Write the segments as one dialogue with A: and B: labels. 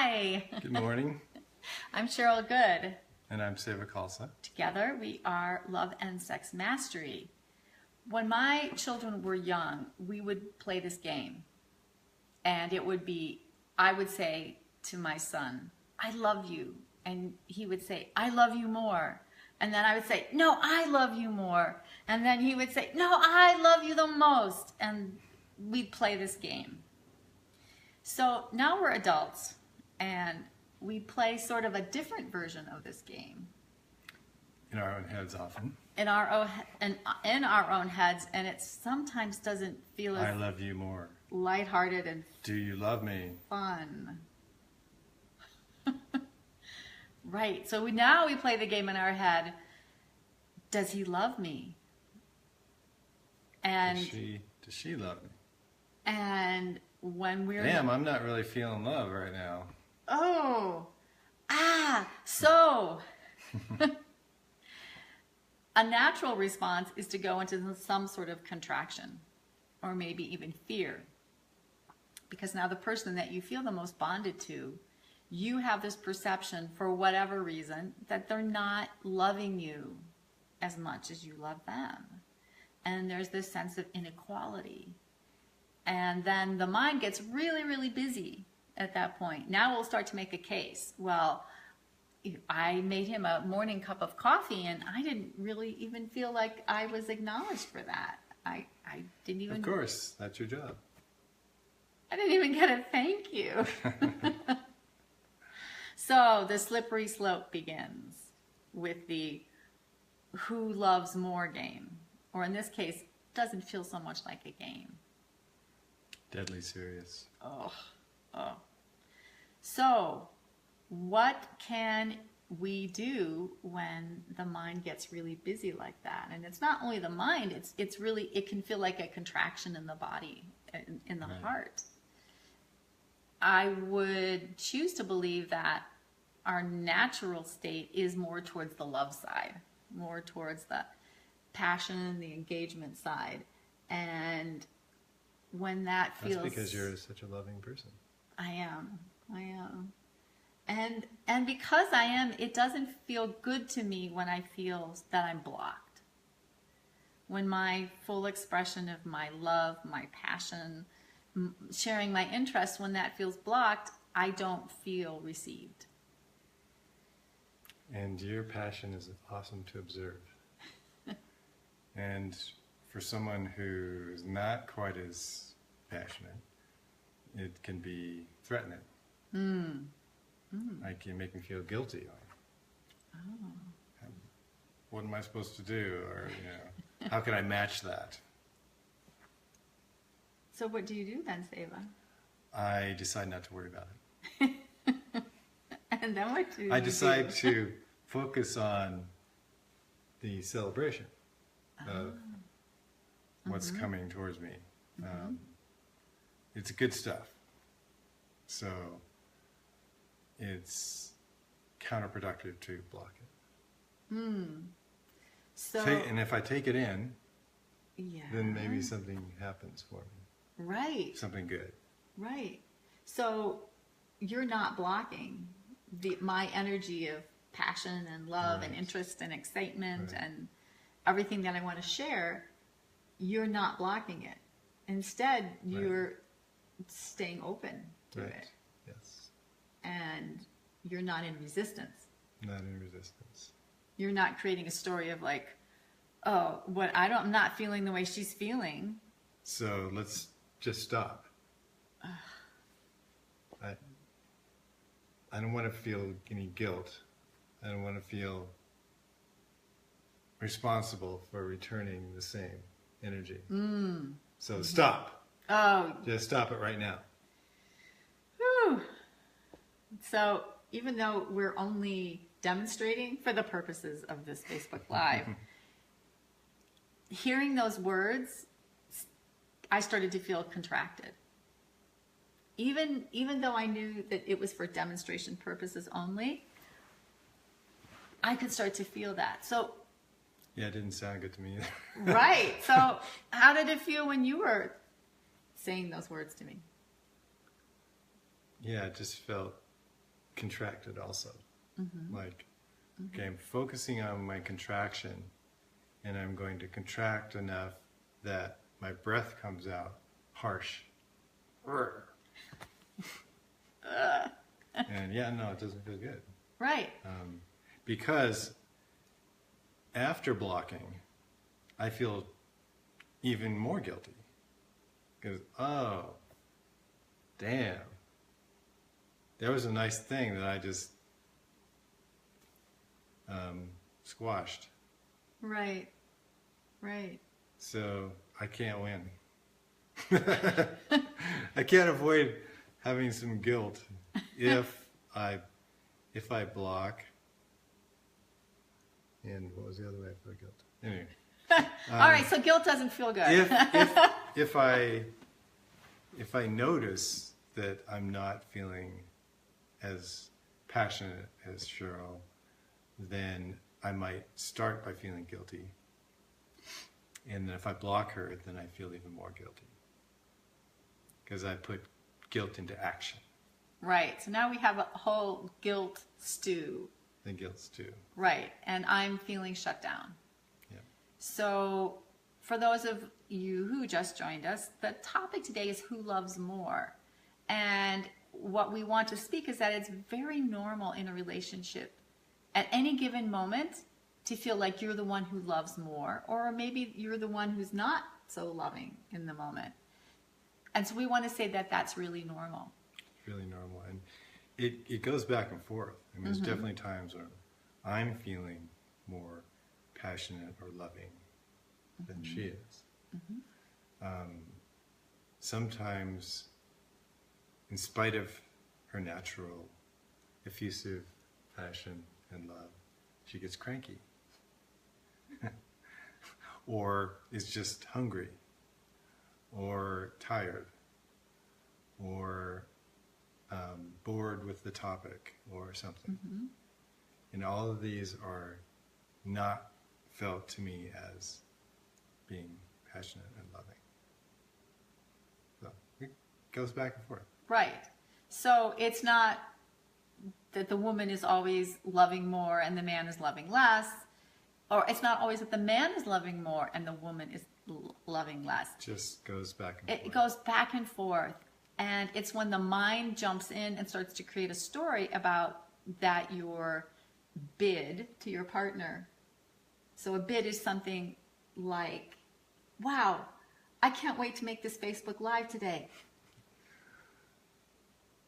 A: Hi.
B: Good morning.
A: I'm Cheryl Good.
B: And I'm Seva.
A: Together we are Love and Sex Mastery. When my children were young, we would play this game. And it would be, I would say to my son, I love you. And he would say, I love you more. And then I would say, no, I love you more. And then he would say, no, I love you the most. And we'd play this game. So now we're adults, and we play sort of a different version of this game.
B: In our own heads often.
A: In our own heads, and it sometimes doesn't feel as
B: I love you more.
A: lighthearted and
B: Do you love me?
A: fun. Right, so now we play the game in our head. Does he love me? And
B: Does she love me?
A: And when we're
B: Damn, I'm not really feeling love right now.
A: So a natural response is to go into some sort of contraction or maybe even fear, because now the person that you feel the most bonded to, you have this perception for whatever reason that they're not loving you as much as you love them, and there's this sense of inequality. And then the mind gets really, really busy at that point. Now we'll start to make a case. Well, I made him a morning cup of coffee, and I didn't really even feel like I was acknowledged for that. I didn't even...
B: Of course, that's your job.
A: I didn't even get a thank you. So the slippery slope begins with the who loves more game. Or in this case, doesn't feel so much like a game.
B: Deadly serious.
A: So, what can we do when the mind gets really busy like that? And it's not only the mind, it's really, it can feel like a contraction in the body, in the heart. I would choose to believe that our natural state is more towards the love side, more towards the passion, the engagement side. And when that feels...
B: That's because you're such a loving person.
A: I am. And because I am, it doesn't feel good to me when I feel that I'm blocked. When my full expression of my love, my passion, sharing my interest, when that feels blocked, I don't feel received.
B: And your passion is awesome to observe. And for someone who is not quite as passionate, it can be threatening. Like you make me feel guilty. What am I supposed to do? Or, how can I match that?
A: So what do you do then, Seva?
B: I decide not to worry about it.
A: And then what do you
B: I decide to focus on the celebration of what's coming towards me. It's good stuff. So it's counterproductive to block it. And if I take it in, then maybe something happens for me.
A: Right.
B: Something good.
A: Right. So you're not blocking my energy of passion and love and interest and excitement and everything that I want to share. You're not blocking it. Instead, you're staying open to it.
B: Yes.
A: And you're not in resistance.
B: Not in resistance.
A: You're not creating a story of like, oh, I'm not feeling the way she's feeling.
B: So let's just stop. I don't want to feel any guilt. I don't want to feel responsible for returning the same energy. So stop. Just stop it right now.
A: Whew. So even though we're only demonstrating for the purposes of this Facebook Live, hearing those words, I started to feel contracted. Even though I knew that it was for demonstration purposes only, I could start to feel that. So
B: yeah, it didn't sound good to me either.
A: Right. So how did it feel when you were saying those words to me?
B: Yeah, it just felt contracted also. Like, okay, I'm focusing on my contraction, and I'm going to contract enough that my breath comes out harsh. And yeah, no, it doesn't feel good.
A: Right.
B: Because after blocking, I feel even more guilty. Because, oh, damn. There was a nice thing that I just squashed.
A: Right. Right.
B: So I can't win. I can't avoid having some guilt if I block. And what was the other way I feel guilt? Anyway.
A: All right, so guilt doesn't feel good.
B: if I notice that I'm not feeling as passionate as Cheryl, then I might start by feeling guilty. And then if I block her, then I feel even more guilty. Because I put guilt into action.
A: Right. So now we have a whole guilt stew.
B: The guilt stew.
A: Right. And I'm feeling shut down.
B: Yeah.
A: So for those of you who just joined us, the topic today is who loves more. And what we want to speak is that it's very normal in a relationship at any given moment to feel like you're the one who loves more, or maybe you're the one who's not so loving in the moment. And so we want to say that that's really normal.
B: It's really normal. And it goes back and forth. I mean, there's definitely times when I'm feeling more passionate or loving than she is. Sometimes, in spite of her natural effusive passion and love, she gets cranky. Or is just hungry, or tired, or bored with the topic, or something. And all of these are not felt to me as being passionate and loving. So it goes back and forth.
A: Right. So it's not that the woman is always loving more and the man is loving less, or it's not always that the man is loving more and the woman is loving less.
B: Just goes back and forth.
A: It goes back and forth. And it's when the mind jumps in and starts to create a story about that your bid to your partner. So a bid is something like, wow, I can't wait to make this Facebook Live today.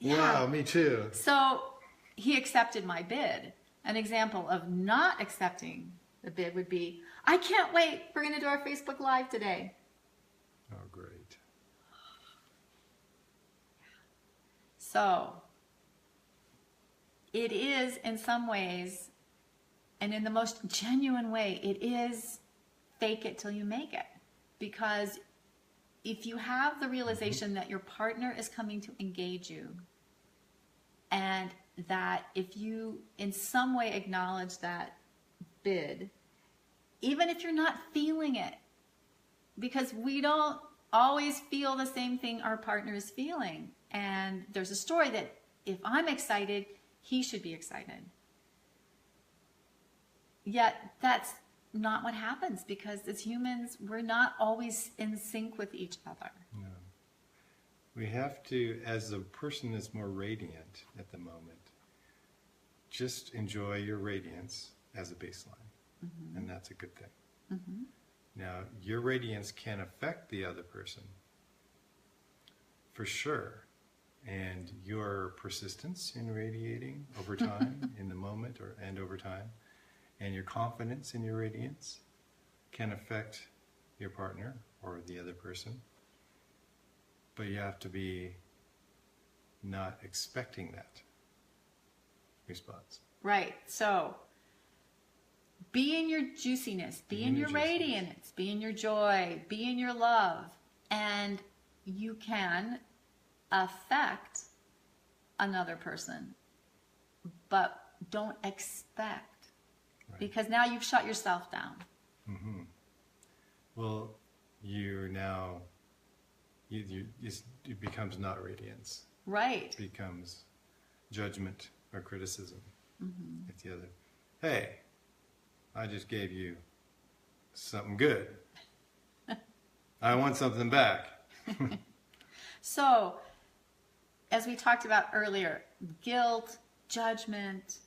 B: Wow, me too.
A: So he accepted my bid. An example of not accepting the bid would be, I can't wait, we're going to do our Facebook Live today.
B: Oh, great.
A: So it is in some ways, and in the most genuine way, it is fake it till you make it. Because if you have the realization that your partner is coming to engage you, and that if you in some way acknowledge that bid, even if you're not feeling it, because we don't always feel the same thing our partner is feeling. And there's a story that if I'm excited, he should be excited. Yet that's not what happens, because as humans, we're not always in sync with each other.
B: No. We have to, as a person that's more radiant at the moment, just enjoy your radiance as a baseline. And that's a good thing. Now, your radiance can affect the other person, for sure. And your persistence in radiating over time, in the moment and over time, and your confidence in your radiance can affect your partner or the other person. But you have to be not expecting that response.
A: Right. So be in your juiciness, be in your radiance, be in your joy, be in your love, and you can affect another person, but don't expect, because now you've shut yourself down.
B: Well, you're now, it becomes not radiance.
A: Right.
B: It becomes judgment or criticism. It's the other. Hey, I just gave you something good. I want something back.
A: So, as we talked about earlier, guilt, judgment,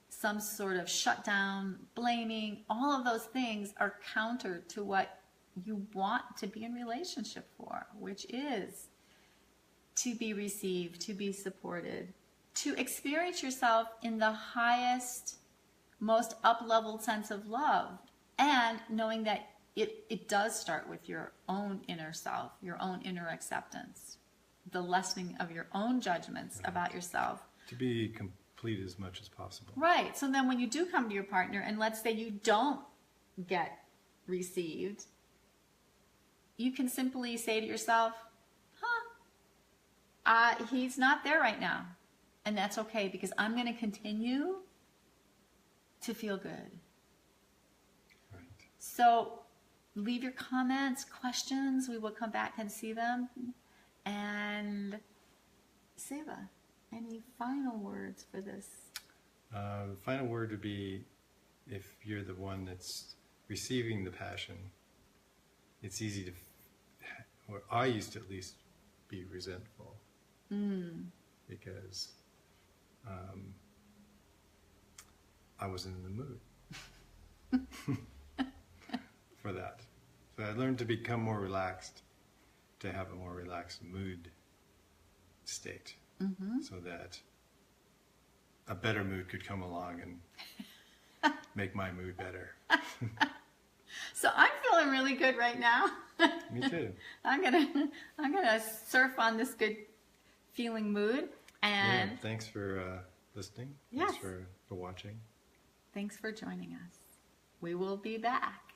A: some sort of shutdown, blaming, all of those things are counter to what you want to be in relationship for, which is to be received, to be supported, to experience yourself in the highest, most up-leveled sense of love, and knowing that it does start with your own inner self, your own inner acceptance, the lessening of your own judgments about yourself.
B: To be complete as much as possible.
A: Right. So then when you do come to your partner, and let's say you don't get received, you can simply say to yourself, he's not there right now. And that's okay, because I'm going to continue to feel good.
B: Right.
A: So leave your comments, questions. We will come back and see them. And Seva, any final words for this?
B: The final word would be, if you're the one that's receiving the passion, it's easy to, or I used to at least be resentful. Because I wasn't in the mood for that. So I learned to become more relaxed, to have a more relaxed mood state, so that a better mood could come along and make my mood better.
A: So I'm feeling really good right now.
B: Me too.
A: I'm gonna surf on this good feeling mood. And
B: yeah, thanks for listening.
A: Yes.
B: Thanks for watching.
A: Thanks for joining us. We will be back.